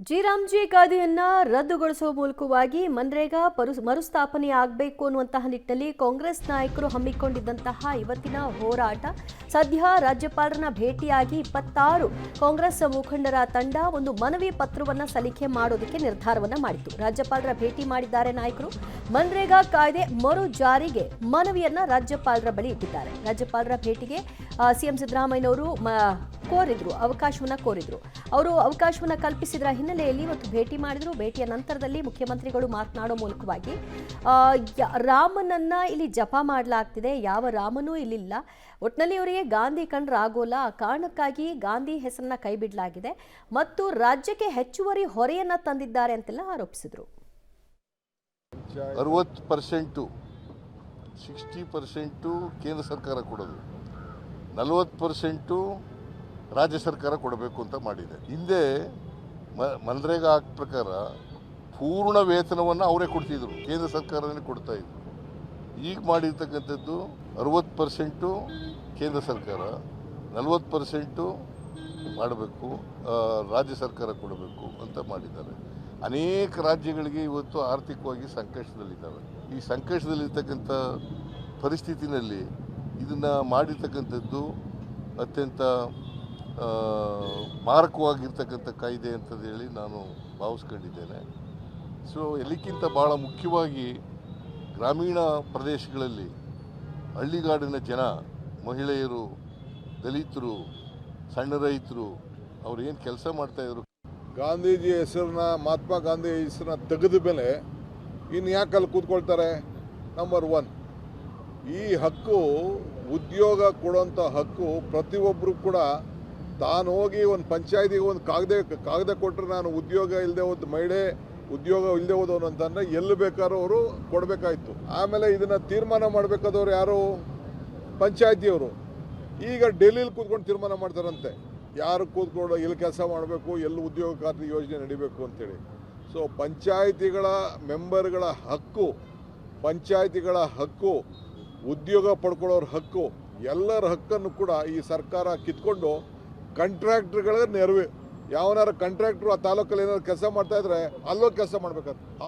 G ಕಾಯ್ದೆಯನ್ನ ರದ್ದುಗೊಳಿಸುವ ಮೂಲಕವಾಗಿ ಮನ್ರೇಗಾ ಮರುಸ್ಥಾಪನೆ ಆಗಬೇಕು ಅನ್ನುವಂತಹ ನಿಟ್ಟಿನಲ್ಲಿ ಕಾಂಗ್ರೆಸ್ ನಾಯಕರು ಹಮ್ಮಿಕೊಂಡಿದ್ದಂತಹ ಇವತ್ತಿನ ಹೋರಾಟ ಸದ್ಯ ರಾಜ್ಯಪಾಲರನ್ನ ಭೇಟಿಯಾಗಿ 26 ಕಾಂಗ್ರೆಸ್ ಮುಖಂಡರ ತಂಡ ಒಂದು ಮನವಿ ಪತ್ರವನ್ನ ಸಲ್ಲಿಕೆ ಮಾಡೋದಕ್ಕೆ ನಿರ್ಧಾರವನ್ನ ಮಾಡಿತು. ರಾಜ್ಯಪಾಲರ ಭೇಟಿ ಮಾಡಿದ್ದಾರೆ ನಾಯಕರು. ಮನ್ರೇಗಾ ಕಾಯ್ದೆ ಮರು ಜಾರಿಗೆ ಮನವಿಯನ್ನ ರಾಜ್ಯಪಾಲರ ಬಳಿ ಇಟ್ಟಿದ್ದಾರೆ. ರಾಜ್ಯಪಾಲರ ಭೇಟಿಗೆ ಸಿಎಂ ಸಿದ್ದರಾಮಯ್ಯನವರು ಅವಕಾಶವನ್ನ ಕೋರಿದ್ರು. ಅವರು ಅವಕಾಶವನ್ನ ಕಲ್ಪಿಸಿದ್ರ ಹಿನ್ನೆಲೆಯಲ್ಲಿ ಇವತ್ತು ಭೇಟಿ ಮಾಡಿದ್ರು. ಭೇಟಿಯ ನಂತರದಲ್ಲಿ ಮುಖ್ಯಮಂತ್ರಿಗಳು ಮಾತನಾಡೋ ಮೂಲಕವಾಗಿ ರಾಮನನ್ನ ಇಲ್ಲಿ ಜಪ ಮಾಡಲಾಗ್ತಿದೆ, ಯಾವ ರಾಮನೂ ಇಲ್ಲಿಲ್ಲ, ಒಟ್ಟಿನಲ್ಲಿ ಅವರಿಗೆ ಗಾಂಧಿ ಕಂಡ್ರಾಗೋಲ್ಲ, ಆ ಕಾರಣಕ್ಕಾಗಿ ಗಾಂಧಿ ಹೆಸರನ್ನ ಕೈಬಿಡಲಾಗಿದೆ ಮತ್ತು ರಾಜ್ಯಕ್ಕೆ ಹೆಚ್ಚುವರಿ ಹೊರೆಯನ್ನ ತಂದಿದ್ದಾರೆ ಅಂತೆಲ್ಲ ಆರೋಪಿಸಿದ್ರು. 60% 60% ಕೇಂದ್ರ ಸರ್ಕಾರ ಕೊಡೋದು, 40% ರಾಜ್ಯ ಸರ್ಕಾರ ಕೊಡಬೇಕು ಅಂತ ಮಾಡಿದೆ. ಹಿಂದೆ ಮನ್ರೇಗಾ ಆಕ್ಟ್ ಪ್ರಕಾರ ಪೂರ್ಣ ವೇತನವನ್ನು ಅವರೇ ಕೊಡ್ತಿದ್ರು, ಕೇಂದ್ರ ಸರ್ಕಾರನೇ ಕೊಡ್ತಾ ಇದ್ರು. ಈಗ ಮಾಡಿರ್ತಕ್ಕಂಥದ್ದು 60% ಕೇಂದ್ರ ಸರ್ಕಾರ, 40% ಮಾಡಬೇಕು, ರಾಜ್ಯ ಸರ್ಕಾರ ಕೊಡಬೇಕು ಅಂತ ಮಾಡಿದ್ದಾರೆ. ಅನೇಕ ರಾಜ್ಯಗಳಿಗೆ ಇವತ್ತು ಆರ್ಥಿಕವಾಗಿ ಸಂಕಷ್ಟದಲ್ಲಿದ್ದಾವೆ. ಈ ಸಂಕಷ್ಟದಲ್ಲಿರ್ತಕ್ಕಂಥ ಪರಿಸ್ಥಿತಿನಲ್ಲಿ ಇದನ್ನು ಮಾಡಿರ್ತಕ್ಕಂಥದ್ದು ಅತ್ಯಂತ ಮಾರಕವಾಗಿರ್ತಕ್ಕಂಥ ಕಾಯ್ದೆ ಅಂತೇಳಿ ನಾನು ಭಾವಿಸ್ಕೊಂಡಿದ್ದೇನೆ. ಸೊ ಎಲ್ಲಕ್ಕಿಂತ ಭಾಳ ಮುಖ್ಯವಾಗಿ ಗ್ರಾಮೀಣ ಪ್ರದೇಶಗಳಲ್ಲಿ ಹಳ್ಳಿಗಾಡಿನ ಜನ, ಮಹಿಳೆಯರು, ದಲಿತರು, ಸಣ್ಣ ರೈತರು ಅವ್ರು ಏನು ಕೆಲಸ ಮಾಡ್ತಾಯಿದ್ರು, ಗಾಂಧೀಜಿ ಹೆಸರನ್ನ, ಮಹಾತ್ಮ ಗಾಂಧಿ ಹೆಸರನ್ನ ತೆಗೆದ ಮೇಲೆ ಇನ್ನು ಯಾಕೆ ಅಲ್ಲಿ ಕೂತ್ಕೊಳ್ತಾರೆ? ನಂಬರ್ 1, ಈ ಹಕ್ಕು, ಉದ್ಯೋಗ ಕೊಡುವಂಥ ಹಕ್ಕು ಪ್ರತಿಯೊಬ್ಬರು ಕೂಡ ತಾನು ಹೋಗಿ ಒಂದು ಪಂಚಾಯತಿಗೆ ಒಂದು ಕಾಗದ ಕೊಟ್ಟರೆ ನಾನು ಉದ್ಯೋಗ ಇಲ್ಲದೆ ಹೋದ ಮಹಿಳೆ, ಉದ್ಯೋಗ ಇಲ್ಲದೆ ಹೋದವನು ಅಂತಂದರೆ ಎಲ್ಲಿ ಬೇಕಾದ್ರೂ ಅವರು ಕೊಡಬೇಕಾಯ್ತು. ಆಮೇಲೆ ಇದನ್ನು ತೀರ್ಮಾನ ಮಾಡಬೇಕಾದವ್ರು ಯಾರು? ಪಂಚಾಯತಿಯವರು. ಈಗ ಡೆಲ್ಲಿಲಿ ಕೂತ್ಕೊಂಡು ತೀರ್ಮಾನ ಮಾಡ್ತಾರಂತೆ ಯಾರು ಕೂತ್ಕೊಂಡು ಎಲ್ಲಿ ಕೆಲಸ ಮಾಡಬೇಕು, ಎಲ್ಲಿ ಉದ್ಯೋಗ ಖಾತ್ರಿ ಯೋಜನೆ ನಡಿಬೇಕು ಅಂತೇಳಿ. ಸೊ ಪಂಚಾಯತಿಗಳ ಮೆಂಬರ್ಗಳ ಹಕ್ಕು, ಪಂಚಾಯತಿಗಳ ಹಕ್ಕು, ಉದ್ಯೋಗ ಪಡ್ಕೊಳ್ಳೋರ ಹಕ್ಕು, ಎಲ್ಲರ ಹಕ್ಕನ್ನು ಕೂಡ ಈ ಸರ್ಕಾರ ಕಿತ್ಕೊಂಡು ಕಾಂಟ್ರಾಕ್ಟ್ರ್ಗಳ ನೆರವು, ಯಾವನಾರು ಕಾಂಟ್ರಾಕ್ಟ್ರು ಆ ತಾಲೂಕಲ್ಲಿ ಏನಾದ್ರು ಕೆಲಸ ಮಾಡ್ತಾಯಿದ್ರೆ ಅಲ್ಲೋಗಿ ಕೆಲಸ ಮಾಡಬೇಕಾದ್ರೆ